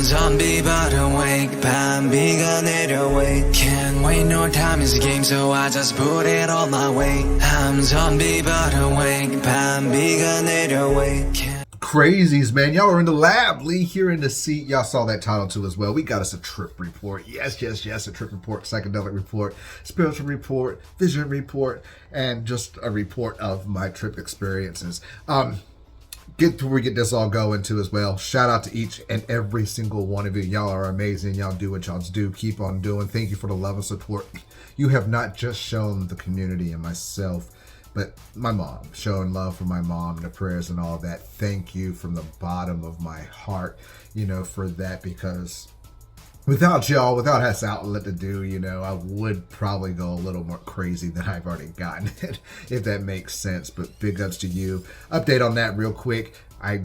zombie but awake 밤비가 내려wake Can't wait no time is a game so I just put it all my way I'm zombie but awake 밤비가 내려wake Crazies, man. Y'all are in the lab. Lee here in the seat. Y'all saw that title too as well. We got us a trip report. Yes, yes, yes. A trip report, psychedelic report, spiritual report, vision report, and just a report of my trip experiences. Before we get this all going too as well, shout out to each and every single one of you. Y'all are amazing. Y'all do what y'all do. Keep on doing. Thank you for the love and support. You have not just shown the community and myself, but my mom, showing love for my mom and the prayers and all that. Thank you from the bottom of my heart, for that, because without y'all, without us outlet to do, I would probably go a little more crazy than I've already gotten it, if that makes sense. But big ups to you. Update on that real quick.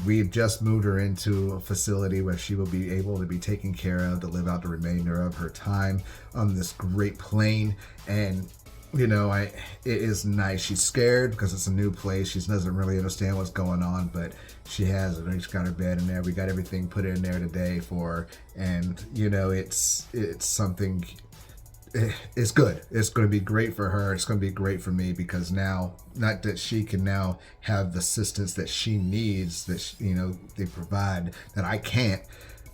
We've just moved her into a facility where she will be able to be taken care of to live out the remainder of her time on this great plane. And it is nice. She's scared because it's a new place. She doesn't really understand what's going on, but she's got her bed in there. We got everything put in there today for her, and it's something. It's good. It's going to be great for her. It's going to be great for me, because now, not that she can now have the assistance that she needs, that they provide, that I can't.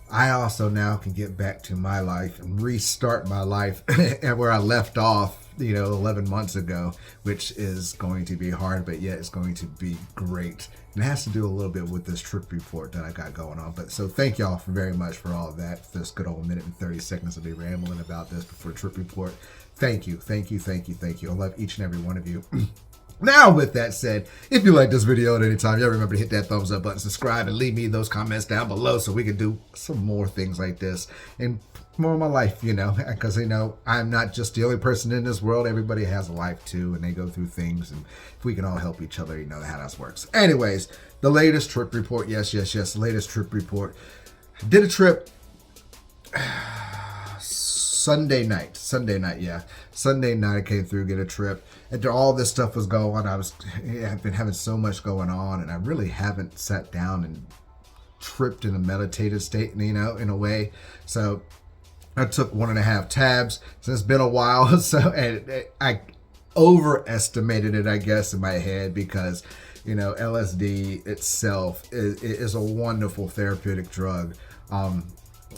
I also now can get back to my life and restart my life and where I left off, 11 months ago, which is going to be hard, but yet it's going to be great. And it has to do a little bit with this trip report that I got going on. But so thank y'all very much for all of that. This good old minute and 30 seconds of me rambling about this before trip report. Thank you, thank you, thank you, thank you. I love each and every one of you. Now, with that said, if you like this video at any time, y'all remember to hit that thumbs up button, subscribe, and leave me those comments down below so we can do some more things like this and more of my life, because, I'm not just the only person in this world. Everybody has a life too, and they go through things, and if we can all help each other, how that works. Anyways, the latest trip report. Yes, the latest trip report. I did a trip Sunday night, yeah. Sunday night I came through, get a trip. After all this stuff was going on, I've been having so much going on, and I really haven't sat down and tripped in a meditative state, in a way. So I took 1.5 tabs. So it's been a while, and I overestimated it, I guess, in my head, because LSD itself is a wonderful therapeutic drug,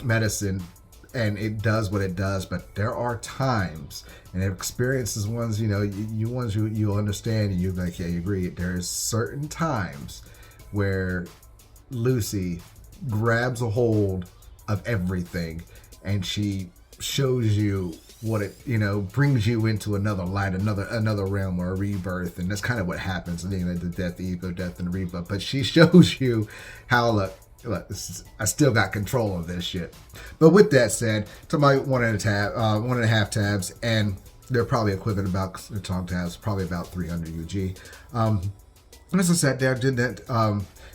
medicine. And it does what it does, but there are times, and experiences ones, you'll understand, and you'll be like, yeah, you agree. There's certain times where Lucy grabs a hold of everything, and she shows you what it, brings you into another light, another realm, or a rebirth. And that's kind of what happens, the death, the ego, death, and the rebirth. But she shows you how, look, I still got control of this shit. But with that said, to my 1.5 tabs, and they're probably equivalent about the tongue tabs, probably about 300 UG. And as I sat there, did that,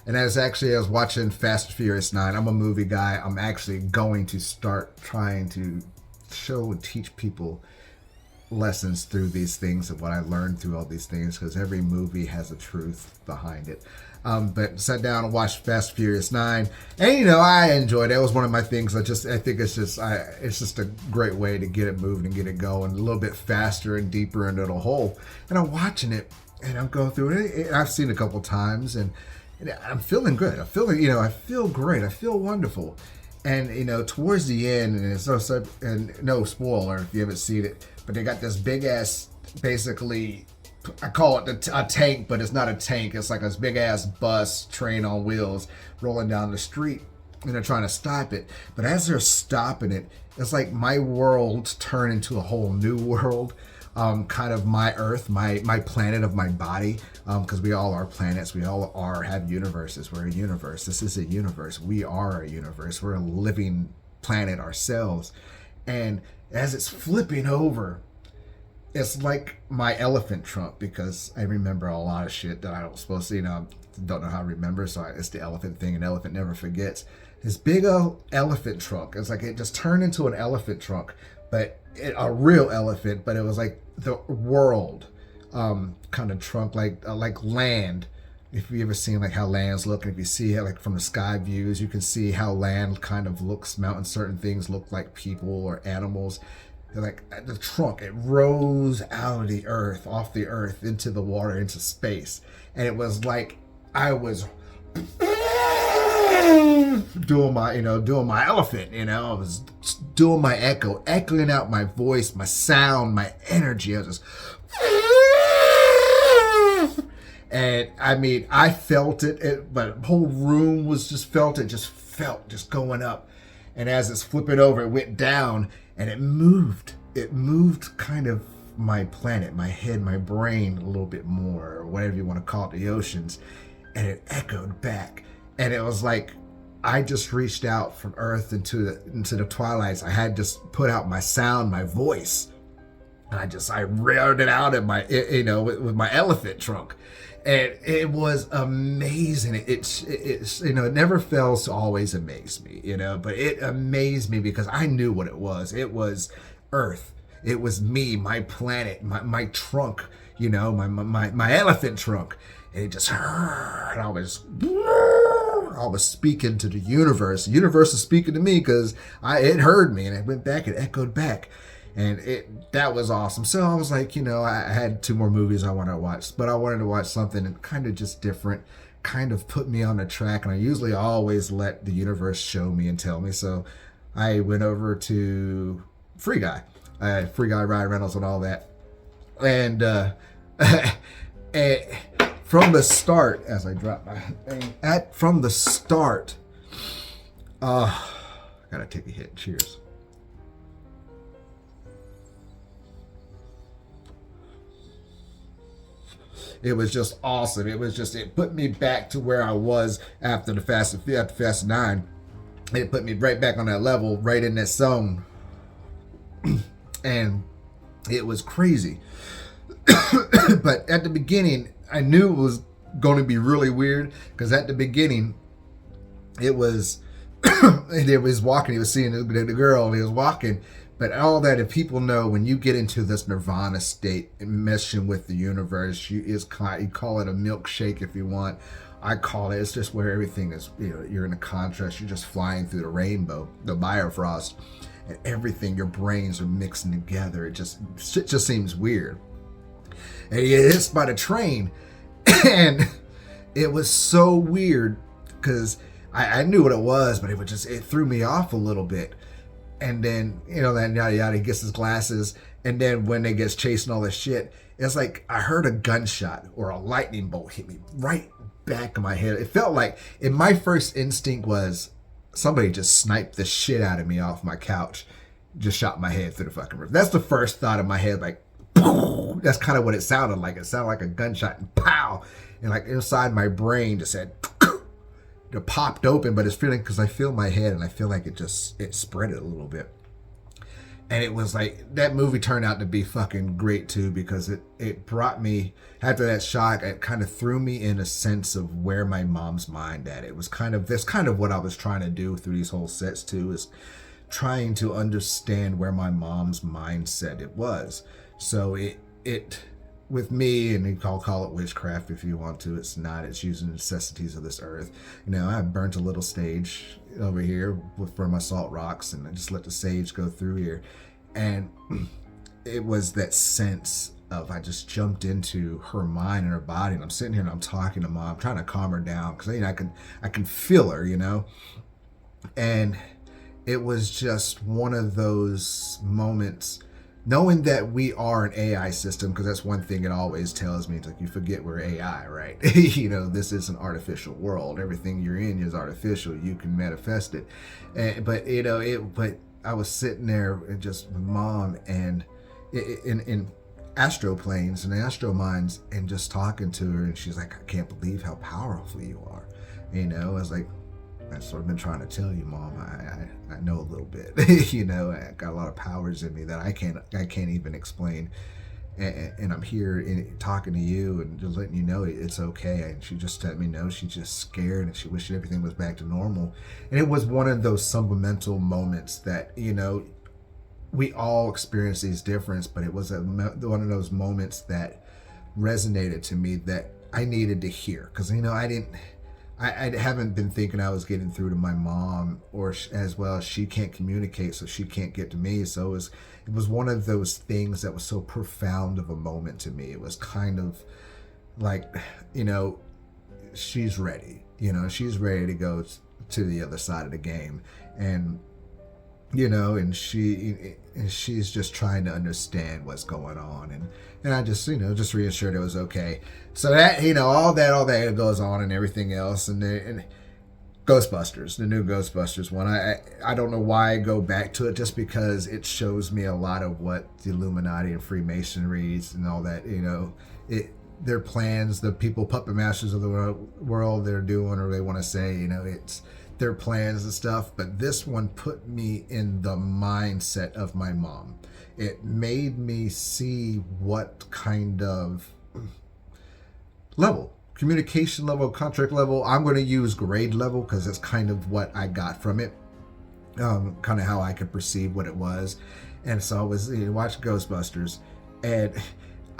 and I was watching Fast and Furious 9. I'm a movie guy. I'm actually going to start trying to show and teach people lessons through these things and what I learned through all these things, because every movie has a truth behind it. But sat down and watched Fast and Furious 9, and I enjoyed it. It was one of my things. I think it's just a great way to get it moving and get it going a little bit faster and deeper into the hole. And I'm watching it, and I'm going through it. And I've seen it a couple times, and I'm feeling good. I feel great. I feel wonderful. And towards the end, and it's no spoiler if you haven't seen it, but they got this big ass, basically, I call it a tank, but it's not a tank. It's like this big ass bus train on wheels rolling down the street, and they're trying to stop it. But as they're stopping it, it's like my world turned into a whole new world. Kind of my earth, my planet of my body, because we all are planets. We all have universes. We're a universe. This is a universe. We are a universe. We're a living planet ourselves. And as it's flipping over, it's like my elephant trunk, because I remember a lot of shit that I don't supposed to, don't know how to remember. So it's the elephant thing. An elephant never forgets. This big old elephant trunk. It's like it just turned into an elephant trunk, but a real elephant. But it was like the world kind of trunk, like land if you ever seen like how lands look, and if you see it like from the sky views, you can see how land kind of looks. Mountain, certain things look like people or animals. They're like the trunk, it rose out of the earth, off the earth, into the water, into space, and it was like I was doing my elephant. I was doing my echo, echoing out my voice, my sound, my energy. I was just. And I mean, I felt it, but the whole room was just just going up. And as it's flipping over, it went down and it moved. It moved kind of my planet, my head, my brain a little bit more, or whatever you want to call it, the oceans. And it echoed back. And it was like, I just reached out from Earth into the twilights. I had just put out my sound, my voice. And I reared it out in my, with my elephant trunk. And it was amazing. It never fails to always amaze me, but it amazed me because I knew what it was. It was Earth. It was me, my planet, my trunk, my elephant trunk. And it just, and I was speaking to the universe. The universe is speaking to me because it heard me, and it went back, it echoed back. And that was awesome. So I was like, I had 2 more movies I wanted to watch, but I wanted to watch something kind of just different, kind of put me on the track. And I usually always let the universe show me and tell me. So I went over to Free Guy, Ryan Reynolds and all that. And from the start, as I drop my thing, from the start, gotta take a hit. Cheers. It was just awesome. It put me back to where I was after the Fast and 9. It put me right back on that level, right in that zone. And it was crazy. But at the beginning, I knew it was going to be really weird, because at the beginning, it was, he was walking, he was seeing the girl, and he was walking. But all that, if people know, when you get into this nirvana state, meshing with the universe, you call it a milkshake if you want. I call it, it's just where everything is, you're in a contrast. You're just flying through the rainbow, the Bifrost, and everything, your brains are mixing together. Shit just seems weird. And he gets hit by the train, and it was so weird, because I knew what it was, but it threw me off a little bit. And then, then yada yada, he gets his glasses, and then when they gets chasing all this shit, it's like I heard a gunshot or a lightning bolt hit me right back in my head. It felt like, my first instinct was somebody just sniped the shit out of me off my couch, just shot my head through the fucking roof. That's the first thought in my head, like, boom. That's kind of what it sounded like. It sounded like a gunshot, and pow, and like inside my brain just said, it popped open, but it's feeling, because I feel my head, and I feel like it spread it a little bit. And it was like, that movie turned out to be fucking great too, because it brought me, after that shock, it kind of threw me in a sense of where my mom's mind at. It was that's kind of what I was trying to do through these whole sets too, is trying to understand where my mom's mindset it was. So it with me, and you call it witchcraft if you want to. It's not. It's using the necessities of this earth. I burnt a little sage over here for my salt rocks, and I just let the sage go through here. And it was that sense of, I just jumped into her mind and her body, and I'm sitting here and I'm talking to Mom, trying to calm her down, because I can feel her, And it was just one of those moments, knowing that we are an AI system, because that's one thing it always tells me. It's like, you forget we're AI, right? This is an artificial world. Everything you're in is artificial. You can manifest it. But I was sitting there and just with Mom, and in astro planes and astro minds, and just talking to her, and she's like, I can't believe how powerful you are. I was like, that's what I've been trying to tell you, Mom. I know a little bit. I got a lot of powers in me that I can't even explain. And I'm here talking to you and just letting you know it's okay. And she just let me know she's just scared, and she wished everything was back to normal. And it was one of those subliminal moments that, we all experience these differences, but it was one of those moments that resonated to me, that I needed to hear, because I haven't been thinking I was getting through to my mom, or as well as she can't communicate, so she can't get to me. So it was one of those things that was so profound of a moment to me. It was kind of like, she's ready. She's ready to go to the other side of the game, and and she's just trying to understand what's going on, and I just just reassured it was okay. So that all that goes on and everything else, and Ghostbusters, the new Ghostbusters one. I don't know why I go back to it, just because it shows me a lot of what the Illuminati and Freemasonries and all that, their plans, the people, puppet masters of the world, they're doing, or they want to say, it's their plans and stuff. But this one put me in the mindset of my mom. It made me see what kind of level, communication level, contract level. I'm going to use grade level because that's kind of what I got from it, kind of how I could perceive what it was. And so I was watching Ghostbusters, and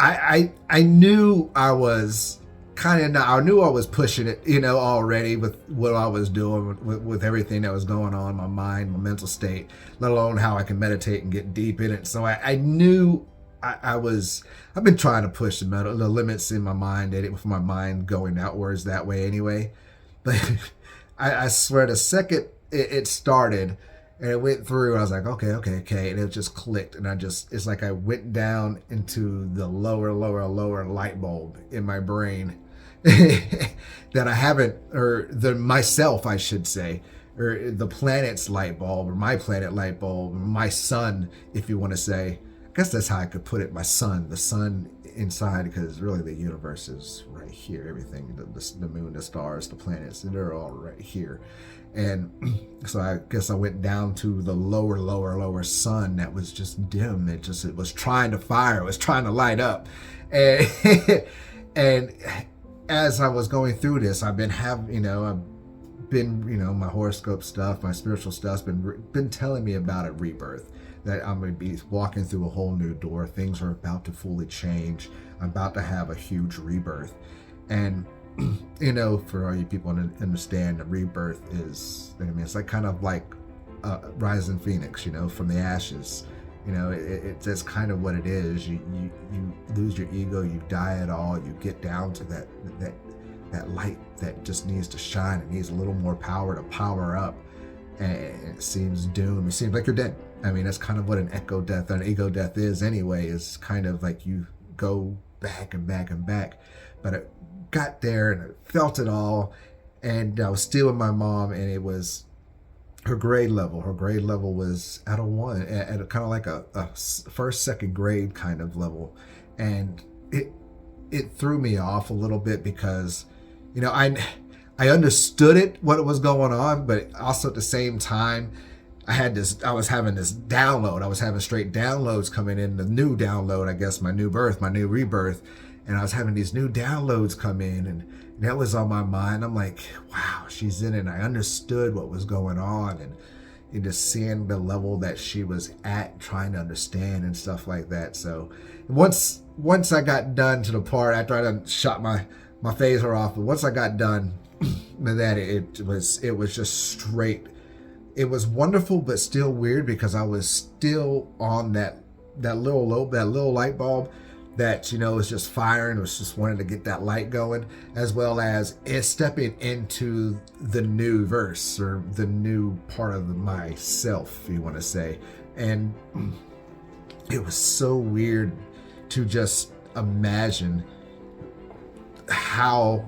I knew I was I knew I was pushing it, already with what I was doing, with everything that was going on in my mind, my mental state, let alone how I can meditate and get deep in it. So I knew I've been trying to push the limits in my mind, with my mind going outwards that way anyway. But I swear, the second it started and it went through, I was like, okay. And it just clicked. And it's like I went down into the lower light bulb in my brain that I haven't, or myself, I should say, or the planet's light bulb, or my planet light bulb, my sun, if you want to say. I guess that's how I could put it. The sun inside, because really the universe is right here. Everything, the moon, the stars, the planets, they're all right here. And so I guess I went down to the lower sun that was just dim. It was trying to fire. It was trying to light up. And and as I was going through this, I've been my horoscope stuff, my spiritual stuff's been telling me about a rebirth, that I'm going to be walking through a whole new door. Things are about to fully change. I'm about to have a huge rebirth. And for all you people to understand, the rebirth is, it's like kind of like rising phoenix, from the ashes. That's kind of what it is. You lose your ego, you die it all, you get down to that light that just needs to shine. It needs a little more power to power up, and it seems doomed. It seems like you're dead. That's kind of what an ego death is anyway. Is kind of like you go back and back and back. But I got there and I felt it all, and I was still with my mom, and it was her grade level. Her grade level was out of 1, at a kind of like a first, second grade kind of level. And it threw me off a little bit, because, I understood what was going on, but also at the same time, I was having this download. I was having straight downloads coming in, the new download, I guess, my new birth, my new rebirth. And I was having these new downloads come in, and that was on my mind. I'm like, wow, she's in it. And I understood what was going on, and just seeing the level that she was at, trying to understand and stuff like that. So once I got done to the part, after I done shot my phaser off, but once I got done with that, it was just straight. It was wonderful, but still weird, because I was still on that little light bulb that was just firing. It was just wanting to get that light going, as well as stepping into the new verse, or the new part of myself, if you want to say. And it was so weird to just imagine how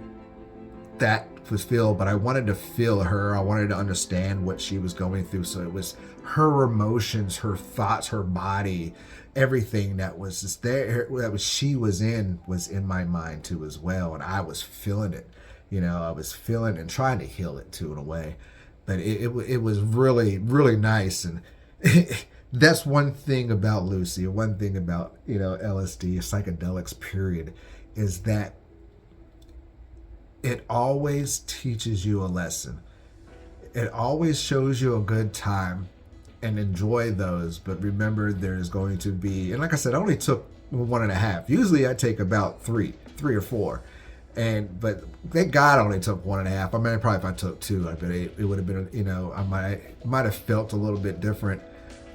that was feel, but I wanted to feel her. I wanted to understand what she was going through. So it was her emotions, her thoughts, her body, everything that was just there, she was in my mind too as well. And I was feeling it, I was feeling and trying to heal it too in a way. But it was really, really nice. And that's one thing about Lucy, one thing about, LSD, psychedelics, period, is that it always teaches you a lesson. It always shows you a good time, and enjoy those. But remember, there's going to be, and like I said, I only took 1.5. Usually I take about three or four. But thank God I only took 1.5. I mean, probably if I took 2, I bet it would have been, you know, I might have felt a little bit different.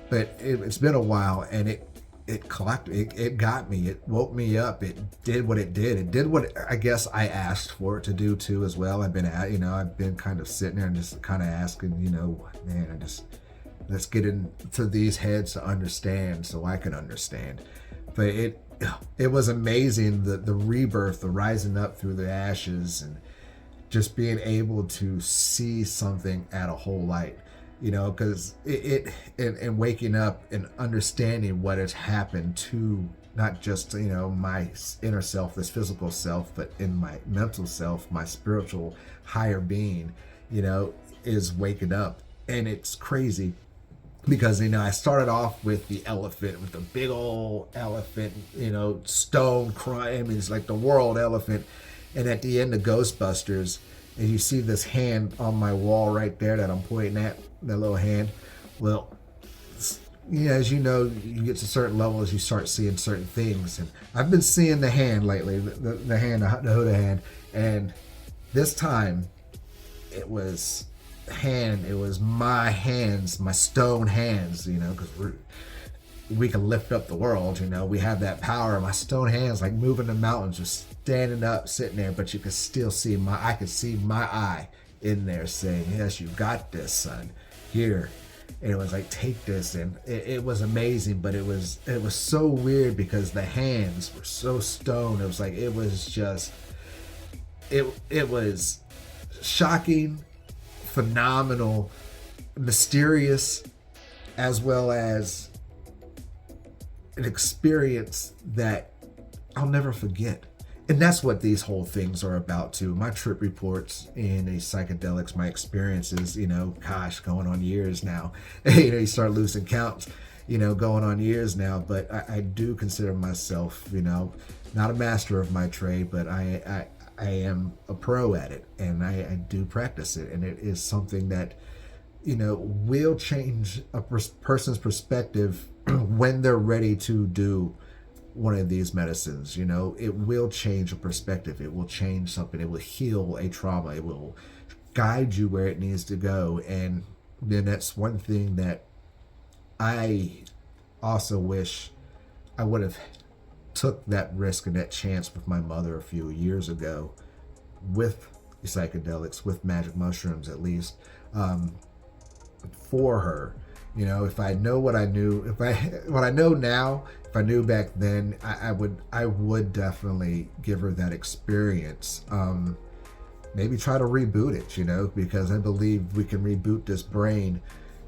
But it's been a while, and it collected, it got me, it woke me up, it did what it did. It did what I guess I asked for it to do too as well. I've been kind of sitting there and just kind of asking, you know, man, let's get into these heads to understand so I can understand. But it was amazing, the rebirth, the rising up through the ashes, and just being able to see something at a whole light, you know, because and waking up and understanding what has happened to not just, you know, my inner self, this physical self, but in my mental self, my spiritual higher being, you know, is waking up. And it's crazy because, you know, I started off with the elephant, with the big old elephant, you know, stone crying. I mean, it's like the world elephant. And at the end of Ghostbusters, and you see this hand on my wall right there that I'm pointing at, that little hand. Well, yeah, as you know, you get to certain levels, you start seeing certain things. And I've been seeing the hand lately, the hand, the Huda hand. And this time, it was my hands, my stone hands, you know, because we can lift up the world, you know, we have that power. My stone hands like moving the mountains, just standing up, sitting there, but you could still see I could see my eye in there saying, yes, you got this, son, here. And it was like, take this. And it was amazing, but it was so weird because the hands were so stoned. It was like, it was just, it was shocking, phenomenal, mysterious, as well as an experience that I'll never forget. And that's what these whole things are about too. My trip reports in a psychedelics, my experiences, you know, gosh, going on years now. You know, you start losing count, you know, going on years now. But I do consider myself, you know, not a master of my trade, but I am a pro at it, and I do practice it. And it is something that, you know, will change a person's perspective when they're ready to do one of these medicines. You know, it will change a perspective. It will change something. It will heal a trauma. It will guide you where it needs to go. And then that's one thing that I also wish I would have took that risk and that chance with my mother a few years ago with the psychedelics, with magic mushrooms at least, for her. You know, if I know what I knew, what I know now, if I knew back then, I would definitely give her that experience. Maybe try to reboot it, you know, because I believe we can reboot this brain,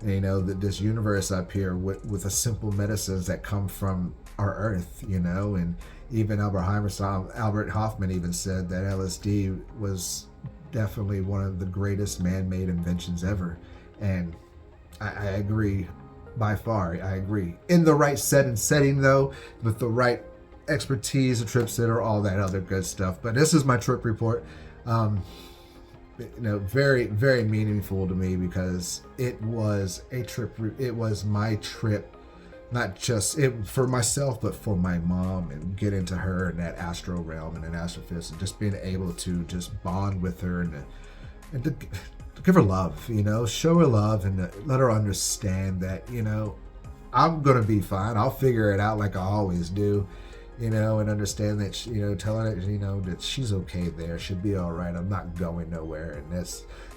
you know, this universe up here with a simple medicines that come from our earth, you know. And even Albert Hoffman even said that LSD was definitely one of the greatest man-made inventions ever. And I agree, by far. I agree. In the right setting though, with the right expertise, a trip sitter, all that other good stuff. But this is my trip report. You know, very, very meaningful to me because it was a trip. It was my trip, not just for myself, but for my mom, and get into her in that astro realm and an astrophysics, and just being able to just bond with her and to give her love, you know, show her love, and let her understand that, you know, I'm going to be fine. I'll figure it out like I always do, you know, and understand that, you know, tell her that, you know, that she's okay there. She'll be all right. I'm not going nowhere. And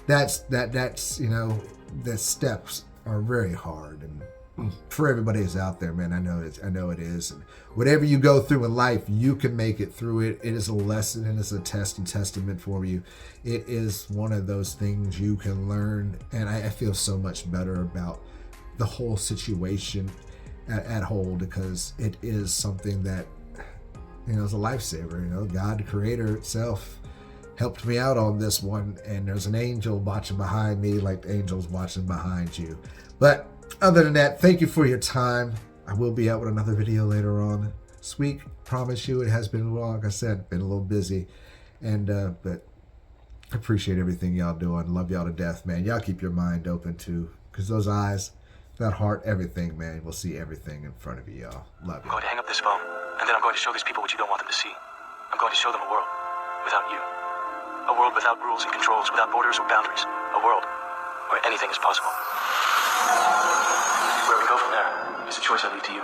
that's, you know, the steps are very hard. And for everybody who's out there, man, I know it is. And whatever you go through in life, you can make it through it. It is a lesson, and it's a test and testament for you. It is one of those things you can learn. And I feel so much better about the whole situation at whole, because it is something that, you know, is a lifesaver. You know, God, the creator itself, helped me out on this one. And there's an angel watching behind me, like the angel's watching behind you. But other than that, thank you for your time. I will be out with another video later on this week. Promise you, it has been, well, like I said, been a little busy. And but I appreciate everything y'all doing. Love y'all to death, man. Y'all keep your mind open too, because those eyes, that heart, everything, man, will see everything in front of you, y'all. Love you. I'm going to hang up this phone, and then I'm going to show these people what you don't want them to see. I'm going to show them a world without you. A world without rules and controls, without borders or boundaries. A world where anything is possible. Where we go from there is a choice I leave to you.